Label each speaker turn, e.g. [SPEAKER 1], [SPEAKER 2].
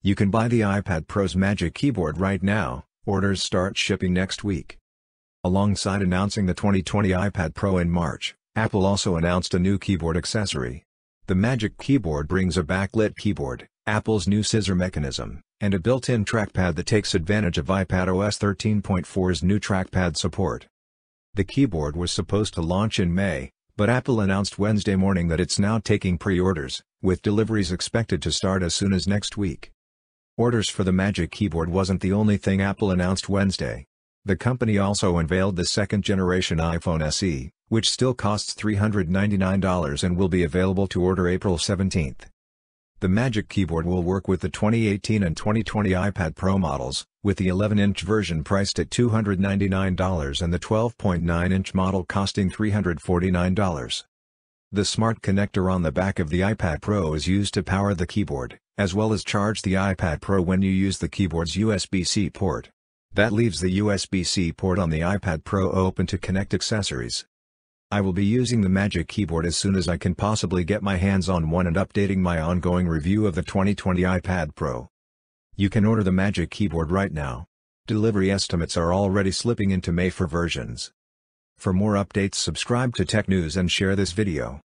[SPEAKER 1] You can buy the iPad Pro's Magic Keyboard right now. Orders start shipping next week. Alongside announcing the 2020 iPad Pro in March, Apple also announced a new keyboard accessory. The Magic Keyboard brings a backlit keyboard, Apple's new scissor mechanism, and a built-in trackpad that takes advantage of iPadOS 13.4's new trackpad support. The keyboard was supposed to launch in May, but Apple announced Wednesday morning that it's now taking pre-orders, with deliveries expected to start as soon as next week. Orders for the Magic Keyboard wasn't the only thing Apple announced Wednesday. The company also unveiled the second-generation iPhone SE, which still costs $399 and will be available to order April 17. The Magic Keyboard will work with the 2018 and 2020 iPad Pro models, with the 11-inch version priced at $299 and the 12.9-inch model costing $349. The smart connector on the back of the iPad Pro is used to power the keyboard, as well as charge the iPad Pro when you use the keyboard's USB-C port. That leaves the USB-C port on the iPad Pro open to connect accessories. I will be using the Magic Keyboard as soon as I can possibly get my hands on one and updating my ongoing review of the 2020 iPad Pro. You can order the Magic Keyboard right now. Delivery estimates are already slipping into May for versions. For more updates, subscribe to Tech News and share this video.